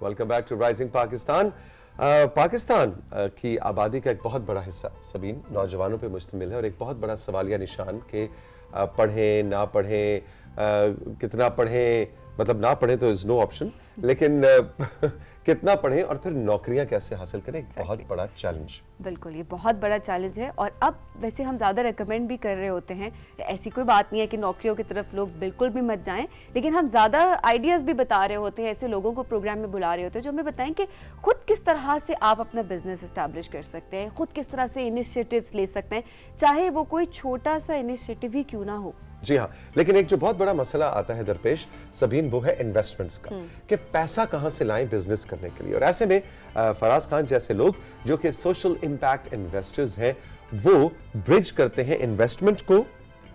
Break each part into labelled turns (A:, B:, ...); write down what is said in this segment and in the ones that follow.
A: Welcome back to rising Pakistan. Pakistan کی آبادی کا ایک بہت بڑا حصہ سبین نوجوانوں پہ مشتمل ہے اور ایک بہت بڑا سوالیہ نشان کہ پڑھیں نہ پڑھیں, کتنا پڑھیں, مطلب نہ پڑھیں تو از نو آپشن, لیکن کتنا پڑھیں اور پھر نوکریاں کیسے حاصل کریں, ایک بہت بڑا چیلنج.
B: بالکل, یہ بہت بڑا چیلنج ہے. اور اب ویسے ہم زیادہ ریکمینڈ بھی کر رہے ہوتے ہیں, ایسی کوئی بات نہیں ہے کہ نوکریوں کی طرف لوگ بالکل بھی مت جائیں, لیکن ہم زیادہ آئیڈیاز بھی بتا رہے ہوتے ہیں, ایسے لوگوں کو پروگرام میں بلا رہے ہوتے ہیں جو ہمیں بتائیں کہ خود کس طرح سے آپ اپنا بزنس اسٹیبلش کر سکتے ہیں, خود کس طرح سے انیشیٹیوز لے سکتے ہیں, چاہے وہ کوئی چھوٹا سا انیشیٹیو ہی کیوں نہ ہو.
A: جی ہاں, لیکن ایک جو بہت بڑا مسئلہ آتا ہے درپیش سبین, وہ ہے انویسٹمنٹس کا, کہ پیسہ کہاں سے لائیں بزنس کرنے کے لیے. اور ایسے میں فراز خان جیسے لوگ جو کہ سوشل امپیکٹ انویسٹرز ہیں, وہ برج کرتے ہیں انویسٹمنٹ کو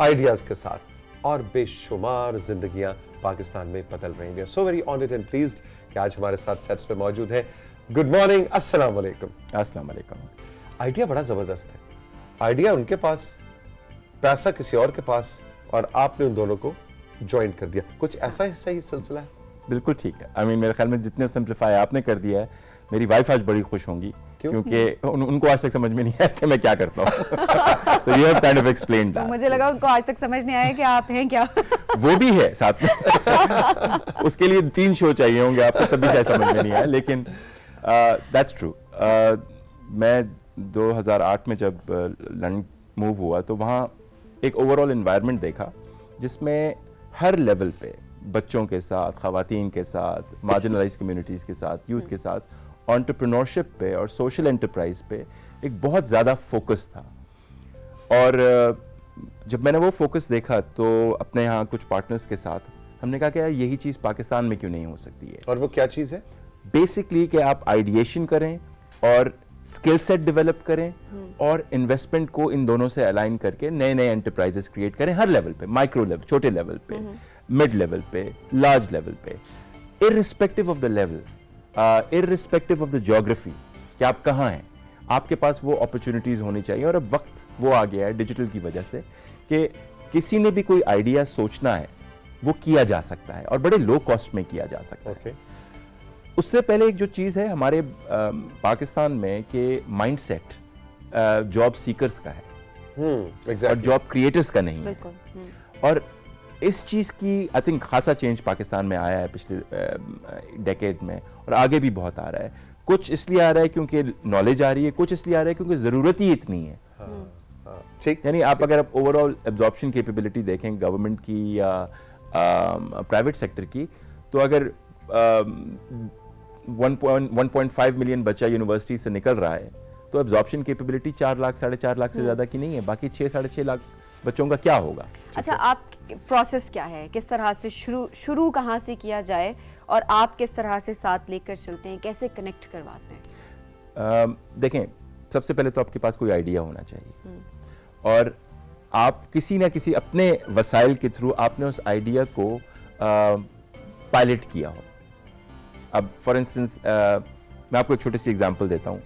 A: آئیڈیاز کے ساتھ, اور بے شمار زندگیاں پاکستان میں بدل رہی ہیں. So very honoured and pleased کہ آج ہمارے ساتھ سیٹس پہ موجود ہیں. گڈ مارننگ, السلام علیکم.
C: السلام علیکم.
A: آئیڈیا بڑا زبردست ہے, آئیڈیا ان کے پاس, پیسہ کسی اور کے پاس, اور آپ نے ان دونوں کو جوائن کر دیا. کچھ ایسا ہی صحیح سلسلہ ہے؟
C: بالکل ٹھیک ہے. میرے خیال میں جتنے سمپلیفائی آپ نے کر دیا ہے, میری وائف آج بڑی خوش ہوں گی, کیونکہ ان کو آج تک سمجھ میں نہیں آیا کہ میں کیا کرتا ہوں. So you have kind of explained that.
B: مجھے لگا ان کو آج تک سمجھ نہیں آیا کہ آپ ہیں کیا.
C: وہ بھی ہے ساتھ میں, اس کے لیے 3 شو چاہیے ہوں گے آپ کو, تب بھی شاید سمجھ میں نہیں آیا, لیکن that's true. میں 2008 میں جب لندن موو ہوا تو وہاں ایک اوور آل انوائرمنٹ دیکھا جس میں ہر لیول پہ بچوں کے ساتھ, خواتین کے ساتھ, مارجنلائز کمیونٹیز کے ساتھ, یوتھ کے ساتھ انٹرپرینورشپ پہ اور سوشل انٹرپرائز پہ ایک بہت زیادہ فوکس تھا. اور جب میں نے وہ فوکس دیکھا تو اپنے یہاں کچھ پارٹنرز کے ساتھ ہم نے کہا کہ یار یہی چیز پاکستان میں کیوں نہیں ہو سکتی ہے.
A: اور وہ کیا چیز ہے؟
C: بیسکلی کہ آپ آئیڈیشن کریں اور اسکل سیٹ ڈیولپ کریں اور انویسٹمنٹ کو ان دونوں سے الائن کر کے نئے نئے انٹرپرائزز کریٹ کریں ہر لیول پہ, مائکرو لیول, چھوٹے لیول پہ, مڈ لیول پہ, لارج لیول پہ, irrespective of the level, irrespective of the geography, کہ آپ کہاں ہیں, آپ کے پاس وہ اپرچونیٹیز ہونی چاہیے. اور اب وقت وہ آ گیا ہے ڈیجیٹل کی وجہ سے کہ کسی نے بھی کوئی آئیڈیا سوچنا ہے وہ کیا جا سکتا ہے اور بڑے لو کاسٹ میں کیا جا سکتا ہے. اس سے پہلے ایک جو چیز ہے ہمارے پاکستان میں کہ مائنڈ سیٹ جاب سیکرز کا ہے اور جاب کریٹرز کا نہیں ہے. اور اس چیز کی آئی تھنک خاصا چینج پاکستان میں آیا ہے پچھلے ڈیکیڈ میں, اور آگے بھی بہت آ رہا ہے. کچھ اس لیے آ رہا ہے کیونکہ نالج آ رہی ہے, کچھ اس لیے آ رہا ہے کیونکہ ضرورت ہی اتنی ہے. یعنی آپ اگر اوور آل ایبزارپشن کیپیبلٹی دیکھیں گورنمنٹ کی یا پرائیویٹ سیکٹر کی, تو اگر 1.5 ملین بچہ یونیورسٹی سے نکل رہا ہے تو ایبزارپشن کیپیبلٹی 4 لاکھ 4.5 لاکھ سے زیادہ کی نہیں ہے. باقی 6-6.5 لاکھ بچوں کا کیا ہوگا؟
B: اچھا, آپ پروسیس کیا ہے, کس طرح سے شروع کہاں سے کیا جائے, اور آپ کس طرح سے ساتھ لے کر چلتے ہیں, کیسے کنیکٹ کرواتے ہیں؟
C: دیکھیں, سب سے پہلے تو آپ کے پاس کوئی آئیڈیا ہونا چاہیے, اور آپ کسی نہ کسی اپنے وسائل کے تھرو آپ نے اس آئیڈیا کو پائلٹ کیا ہو. اب فار انسٹنس میں آپ کو ایک چھوٹی سی ایگزامپل دیتا ہوں.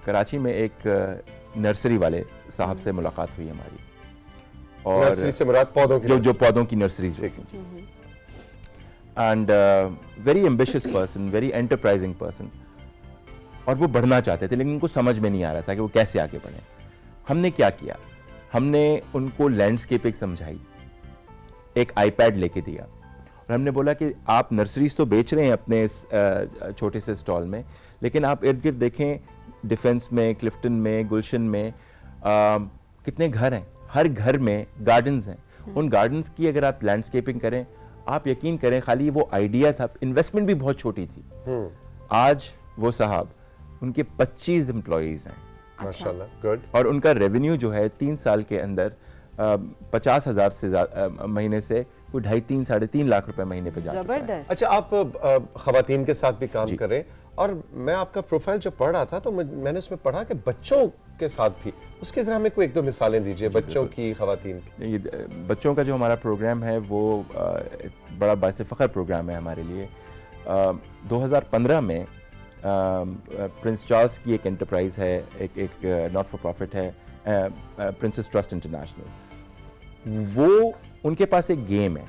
C: کراچی میں ایک نرسری والے صاحب سے ملاقات ہوئی ہماری, اور
A: نرسری سے مراد پودوں کی,
C: جو پودوں کی nurseries, and very ambitious person, very enterprising person, اور وہ بڑھنا چاہتے تھے لیکن ان کو سمجھ میں نہیں آ رہا تھا کہ وہ کیسے آگے بڑھیں. ہم نے کیا کیا, ہم نے ان کو لینڈسکیپنگ سمجھائی, ایک آئی پیڈ لے کے دیا, اور ہم نے بولا کہ آپ نرسریز تو بیچ رہے ہیں اپنے چھوٹے سے اسٹال میں, لیکن آپ ارد گرد دیکھیں ڈیفنس میں, کلفٹن میں, گلشن میں کتنے گھر ہیں, ہر گھر میں گارڈنز ہیں. ان گارڈنز کی اگر آپ لینڈسکیپنگ کریں, آپ یقین کریں خالی وہ آئیڈیا تھا, انویسٹمنٹ بھی بہت چھوٹی تھی. آج وہ صاحب ان کے 25 امپلائیز ہیں,
A: ماشاءاللہ, گڈ,
C: اور ان کا ریونیو جو ہے 3 سال کے اندر 50,000 سے مہینے سے کوئی 2.5-3.5 لاکھ روپے مہینے پہ جا چکا ہے.
A: اچھا, آپ خواتین کے ساتھ بھی کام کر رہے ہیں, اور میں آپ کا پروفائل جب پڑھ رہا تھا تو میں نے اس میں پڑھا کہ بچوں کے ساتھ بھی, اس کے ذرا ہمیں کوئی 1-2 مثالیں دیجئے بچوں کی, خواتین کی.
C: بچوں کا جو ہمارا پروگرام ہے وہ بڑا باعث فخر پروگرام ہے ہمارے لیے. 2015 میں پرنس چارلز کی ایک انٹرپرائز ہے, ایک ناٹ فار پروفٹ ہے, پرنسس ٹرسٹ انٹرنیشنل. وہ ان کے پاس ایک گیم ہے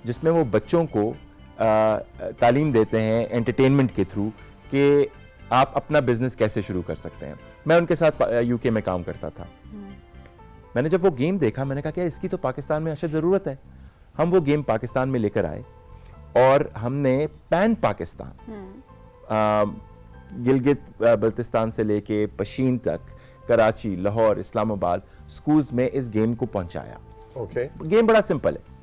C: جس میں وہ بچوں کو تعلیم دیتے ہیں انٹرٹینمنٹ کے تھرو کہ آپ اپنا بزنس کیسے شروع کر سکتے ہیں. میں ان کے ساتھ یو کے میں کام کرتا تھا. میں نے جب وہ گیم دیکھا میں نے کہا کہ اس کی تو پاکستان میں اشد ضرورت ہے. ہم وہ گیم پاکستان میں لے کر آئے اور ہم نے پین پاکستان گلگت بلتستان سے لے کے پشین تک, کراچی, لاہور, اسلام آباد سکولز میں اس گیم کو پہنچایا. گیم بڑا سمپل ہے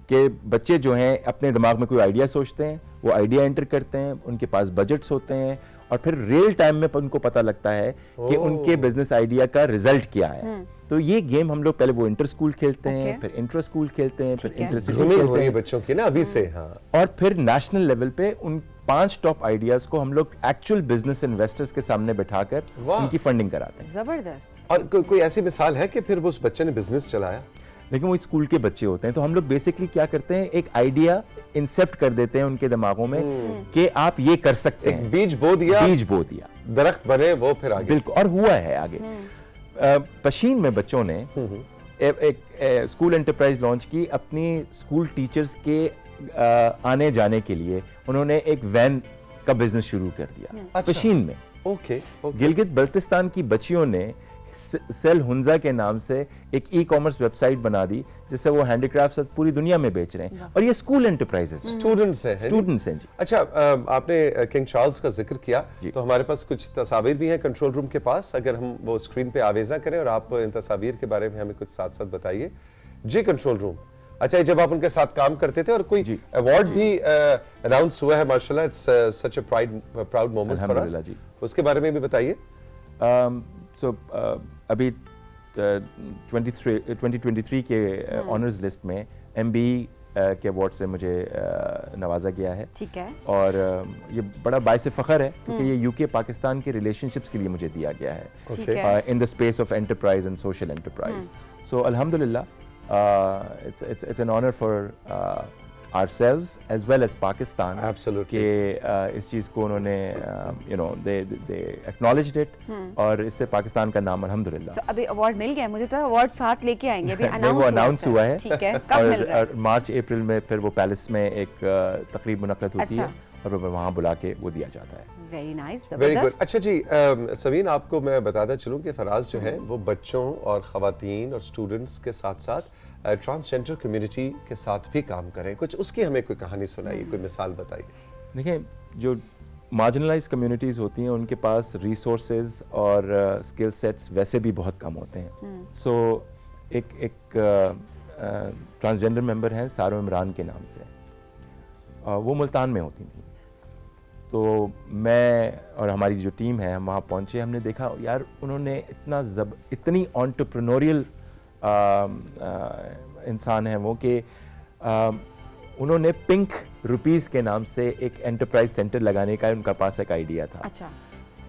C: کہ بچے جو ہیں اپنے دماغ میں کوئی آئیڈیا سوچتے ہیں, وہ آئیڈیا انٹر کرتے ہیں, ان کے پاس بجٹس ہوتے ہیں اور پھر ریل ٹائم میں ان کو پتہ لگتا ہے کہ ان کے بزنس آئیڈیا کا ریزلٹ کیا ہے. تو یہ گیم ہم لوگ پہلے وہ انٹر اسکول کھیلتے ہیں, پھر انٹر اسکول کھیلتے ہیں, پھر انٹر سٹی کھیلتے ہیں
A: بچوں کی نا ابھی سے,
C: اور پھر نیشنل لیول پہ ان 5 ٹاپ آئیڈیاز کو ہم لوگ ایکچوئل بزنس انویسٹرز کے سامنے بٹھا کر ان کی فنڈنگ کراتے ہیں.
B: زبردست.
A: اور کوئی ایسی مثال ہے کہ پھر وہ اس بچے نے بزنس چلایا؟
C: لیکن وہ اسکول کے بچے ہوتے ہیں تو ہم لوگ بیسکلی کیا کرتے ہیں, ایک آئیڈیا انسیپٹ کر دیتے ہیں ان کے دماغوں میں کہ آپ یہ کر سکتے ہیں.
A: بیج بو دیا, درخت بنے, وہ پھر آگے.
C: بالکل, اور ہوا ہے آگے. پشین میں بچوں نے ایک اسکول انٹرپرائز لانچ کی اپنی اسکول ٹیچرز کے آنے جانے کے لیے. انہوں نے ایک وین کا بزنس شروع کر دیا پشین میں. گلگت بلتستان کی بچیوں نے سیل ہنزا کے نام سے ایک ای کامرس ویب سائٹ بنا دی جس سے وہ ہینڈی کرافٹس پوری دنیا میں بیچ رہے ہیں, اور یہ اسکول انٹرپرائزز
A: اسٹوڈنٹس ہیں. جی اچھا, آپ نے کنگ چارلز کا ذکر کیا تو ہمارے پاس کچھ تصاویر بھی ہیں کنٹرول روم کے پاس, اگر ہم وہ اسکرین پہ آویزاں کریں اور آپ ان تصاویر کے بارے میں ہمیں کچھ ساتھ ساتھ بتائیے. جی کنٹرول روم, اچھا جب آپ ان کے ساتھ کام کرتے تھے اور کوئی ایوارڈ بھی اناؤنس ہوا ہے ماشاءاللہ, it's such a proud moment for us, اس کے بارے میں بھی بتائیے.
C: سو ابھی 2023 کے آنرز لسٹ میں MBE کے ایوارڈ سے مجھے نوازا گیا ہے.
B: ٹھیک ہے.
C: اور یہ بڑا باعث فخر ہے کیونکہ یہ UK پاکستان کے ریلیشن شپس کے لیے مجھے دیا گیا ہے in the space of enterprise and social enterprise. So الحمدللہ it's an honor for ourselves as well as Pakistan.
A: Absolutely.
C: کہ اس چیز کو انہوں نے they acknowledged it اور اس سے پاکستان کا نام الحمدللہ.
B: تو ابھی ایوارڈ مل گیا, مجھے تو ایوارڈ ساتھ لے کے آئیں گے, ابھی
C: وہ اناؤنس ہوا ہے.
B: ٹھیک ہے, کب مل رہا ہے؟
C: اور مارچ اپریل میں پھر وہ پیلس میں ایک تقریب منعقد ہوتی ہے اور وہاں بلا کے وہ دیا جاتا ہے.
B: Very nice,
A: very good. اچھا جی سوین, آپ کو میں بتاتا چلوں کہ فراز جو ہے وہ بچوں اور خواتین اور اسٹوڈنٹس کے ساتھ ساتھ ٹرانسجینڈر کمیونٹی کے ساتھ بھی کام کریں. کچھ اس کی ہمیں کوئی کہانی سنائیے, کوئی مثال بتائیے.
C: دیکھیں, جو مارجنلائز کمیونٹیز ہوتی ہیں ان کے پاس ریسورسز اور اسکل سیٹس ویسے بھی بہت کم ہوتے ہیں. سو ایک ٹرانسجینڈر ممبر ہیں سارو عمران کے نام سے, وہ ملتان میں ہوتی تھیں. تو میں اور ہماری جو ٹیم ہے ہم وہاں پہنچے, ہم نے دیکھا یار انہوں نے اتنی انٹرپرینوریل انسان ہیں وہ کہ انہوں نے پنک روپیز کے نام سے ایک انٹرپرائز سینٹر لگانے کا ان کا پاس ایک آئیڈیا تھا.
B: اچھا.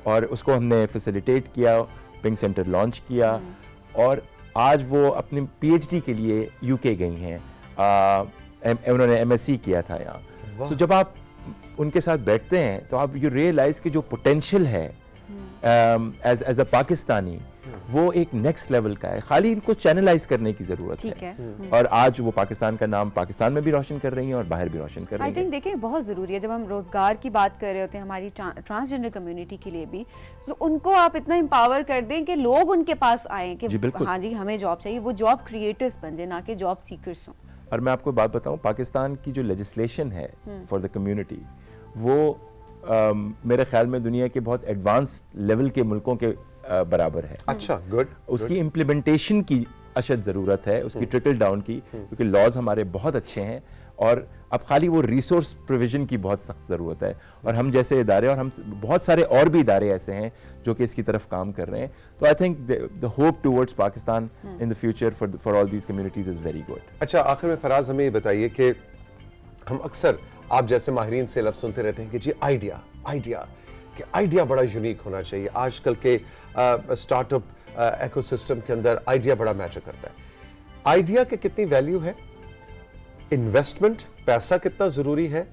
B: اور
C: اس کو ہم نے فیسیلیٹیٹ کیا, پنک سینٹر لانچ کیا, اور آج وہ اپنی PhD کے لیے UK گئی ہیں. انہوں نے MSc کیا تھا یہاں. سو جب آپ ان کے ساتھ بیٹھتے ہیں تو آپ یو ریئلائز کہ جو پوٹینشیل ہے ایز اے پاکستانی وہ ایک نیکسٹ لیول کا ہے, خالی ان کو چینلائز کرنے کی ضرورت ہے. اور آج وہ پاکستان کا نام پاکستان میں بھی روشن کر رہی ہیں اور باہر بھی روشن کر رہی ہیں.
B: آئی تھنک دیکھیں بہت ضروری ہے جب ہم روزگار کی بات کر رہے ہوتے ہیں ہماری ٹرانسجینڈر کمیونٹی کے لیے بھی, تو ان کو آپ اتنا امپاور کر دیں کہ لوگ ان کے پاس آئیں کہ ہاں جی ہمیں جاب چاہیے, وہ جاب کریٹرز بن جائیں نہ کہ جاب سیکرز ہوں.
C: اور میں آپ کو بات بتاؤں, پاکستان کی جو لیجسلیشن ہے فار دا کمیونٹی وہ میرے خیال میں دنیا کے بہت ایڈوانس لیول کے ملکوں کے برابر ہے.
A: اچھا, گڈ.
C: اس کی امپلیمنٹیشن کی اشد ضرورت ہے, اس کی ٹرکل ڈاؤن کی, کیونکہ لاز ہمارے بہت اچھے ہیں اور اب خالی وہ ریسورس پروویژن کی بہت سخت ضرورت ہے. اور ہم جیسے ادارے اور ہم بہت سارے اور بھی ادارے ایسے ہیں جو کہ اس کی طرف کام کر رہے ہیں. تو I think the hope towards Pakistan in the future for all these communities is very good.
A: اچھا, آخر میں فراز ہمیں یہ بتائیے کہ ہم اکثر آپ جیسے ماہرین سے لفظ سنتے رہتے ہیں کہ جی آئیڈیا بڑا یونیک ہونا چاہیے. آج کل کے اسٹارٹ اپ ایکو سسٹم کے اندر آئیڈیا بڑا میٹر کرتا ہے. آئیڈیا کی کتنی ویلیو ہے, انویسٹمنٹ پیسہ کتنا ضروری ہے,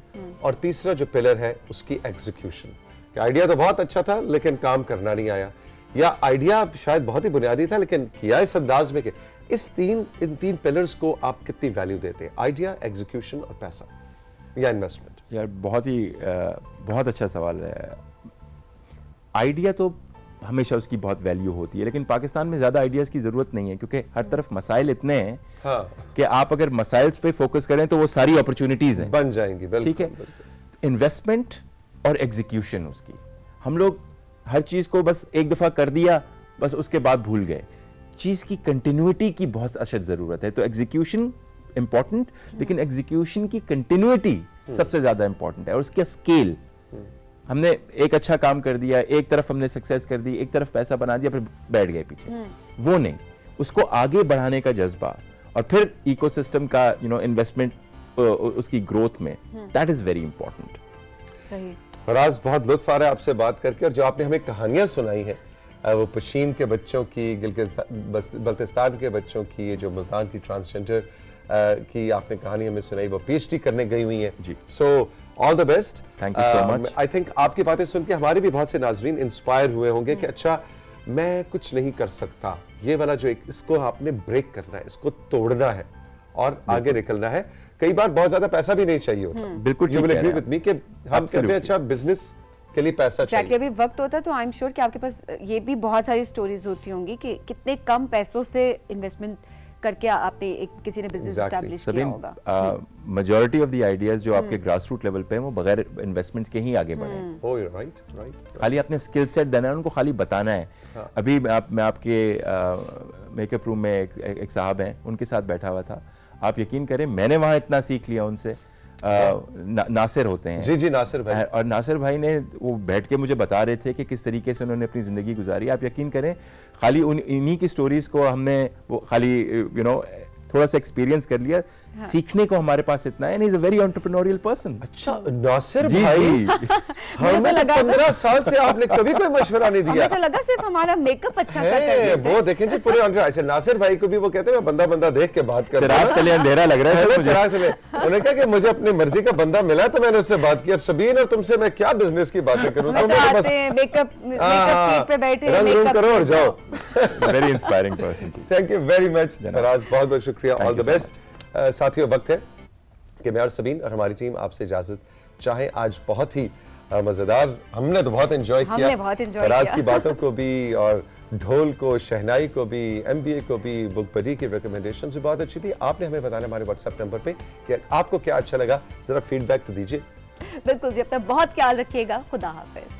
A: اور تیسرا جو پلر ہے اس کی ایگزیکیوشن, کہ آئیڈیا تو بہت اچھا تھا لیکن کام کرنا نہیں آیا, یا آئیڈیا شاید بہت ہی بنیادی تھا لیکن کیا اس انداز میں کہ ان تین پلرز کو آپ کتنی ویلیو دیتے ہیں, آئیڈیا, ایگزیکیوشن اور پیسہ یا انویسٹمنٹ.
C: یار بہت اچھا سوال ہے. آئیڈیا تو ہمیشہ اس کی بہت ویلیو ہوتی ہے, لیکن پاکستان میں زیادہ آئیڈیاز کی ضرورت نہیں ہے, کیونکہ ہر طرف مسائل اتنے ہیں کہ آپ اگر مسائل پہ فوکس کریں تو وہ ساری اپرچونیٹیز ہیں,
A: بن جائیں گی.
C: ٹھیک ہے. انویسٹمنٹ اور ایگزیکیوشن اس کی, ہم لوگ ہر چیز کو بس ایک دفعہ کر دیا, بس اس کے بعد بھول گئے. چیز کی کنٹینیوٹی کی بہت اشد ضرورت ہے. تو ایگزیکیوشن امپورٹنٹ, لیکن ایگزیکیوشن کی کنٹینیوٹی سب سے زیادہ امپورٹنٹ ہے, اور اس کا اسکیل. ہم نے ایک اچھا کام کر دیا, ایک طرف ہم نے سکسیس کر دی, ایک طرف پیسہ بنا دیا, پھر بیٹھ گئے پیچھے, وہ نہیں. اس کو آگے بڑھانے کا جذبہ, اور پھر ایکو سسٹم کا انویسٹمنٹ اس کی گروتھ میں, دیٹ از ویری امپورٹنٹ.
B: صحیح.
A: فراز, بہت لطف آ رہا ہے آپ سے بات کر کے, اور جو آپ نے ہمیں کہانیاں سنائی ہیں وہ پشین کے بچوں کی, گلگت بلتستان کے بچوں کی, جو ملتان کی ٹرانسجنڈر کی آپ نے کہانی ہمیں سنائی, وہ پی ایچ ڈی کرنے گئی ہوئی ہیں.
C: جی.
A: So all the best.
C: Thank you so much.
A: I think آپ کی باتیں سن کے ہمارے بھی بہت سے ناظرین انسپائر ہوئے ہوں گے کہ اچھا میں کچھ نہیں کر سکتا, یہ والا جو اس کو آپ نے بریک کرنا ہے, اس کو توڑنا ہے اور آگے نکلنا ہے. کئی بار بہت زیادہ پیسہ بھی نہیں چاہیے ہوتا.
C: بالکل
A: you will agree with me کہ ہم کہتے ہیں اچھا بزنس کے لیے پیسہ چاہیے.
B: ابھی وقت ہوتا ہے تو آئی ایم شیور کہ آپ کے پاس یہ بھی بہت ساری سٹوریز ہوتی ہوں گی کہ کتنے کم پیسوں سے انویسٹمنٹ کر کے آپ نے کسی نے بزنس اسٹیبلش کیا ہوگا.
C: میجورٹی آف دی آئیڈیاز جو آپ کے گراس روٹ لیول پہ ہیں وہ بغیر انویسٹمنٹ کے ہی آگے بڑھے ہیں.
A: Oh, you're right.
C: خالی اپنے اسکل سیٹ دینا ہے, ان کو خالی بتانا ہے. ابھی میں آپ کے میک اپ روم میں ایک صاحب ہیں, ان کے ساتھ بیٹھا ہوا تھا. آپ یقین کریں میں نے وہاں اتنا سیکھ لیا ان سے. ناصر ہوتے ہیں.
A: جی ناصر بھائی.
C: اور ناصر بھائی نے وہ بیٹھ کے مجھے بتا رہے تھے کہ کس طریقے سے انہوں نے اپنی زندگی گزاری. آپ یقین کریں خالی انہی کی سٹوریز کو ہم نے وہ خالی تھوڑا سا ایکسپیرینس کر لیا, سیکھنے کو ہمارے پاس اتنا ہے. ہی از اے ویری انٹرپرینوریل پرسن.
A: اچھا ناصر بھائی, ہمیں 15 سال سے آپ نے کبھی کوئی مشورہ نہیں دیا.
B: مجھے تو لگا صرف ہمارا میک اپ اچھا سا کر دیتے ہیں.
A: وہ دیکھیں جی پورے ایسے ناصر بھائی کو بھی وہ کہتے ہیں میں بندہ دیکھ کے بات کرتا ہوں.
C: چراغ تلے اندھیرا لگ رہا ہے مجھے.
A: انہوں نے کہا کہ مجھے اپنی مرضی کا بندہ ملا تو میں نے اس سے بات کی. اب سبین اور تم سے میں کیا بزنس کی باتیں کروں,
B: تو میک اپ سیٹ پہ بیٹھے
A: رنگ روم کرو اور جاؤ.
C: Very inspiring person.
A: Thank you very much Faraz, بہت بہت شکریہ. All the best. ساتھیوں وقت ہے کہ میں اور سبین اور ہماری ٹیم آپ سے اجازت چاہیں. آج بہت ہی مزیدار, ہم نے تو بہت انجوائے کیا فراز کی باتوں کو بھی, اور ڈھول کو, شہنائی کو بھی, ایم بی اے کو بھی, بک بڈی کی ریکمنڈیشنز بھی بہت اچھی تھی. آپ نے ہمیں بتانا ہمارے واٹس ایپ نمبر پہ کہ آپ کو کیا اچھا لگا, ذرا فیڈ بیک تو دیجیے.
B: بالکل جی, اپنا بہت خیال رکھیے گا. خدا حافظ.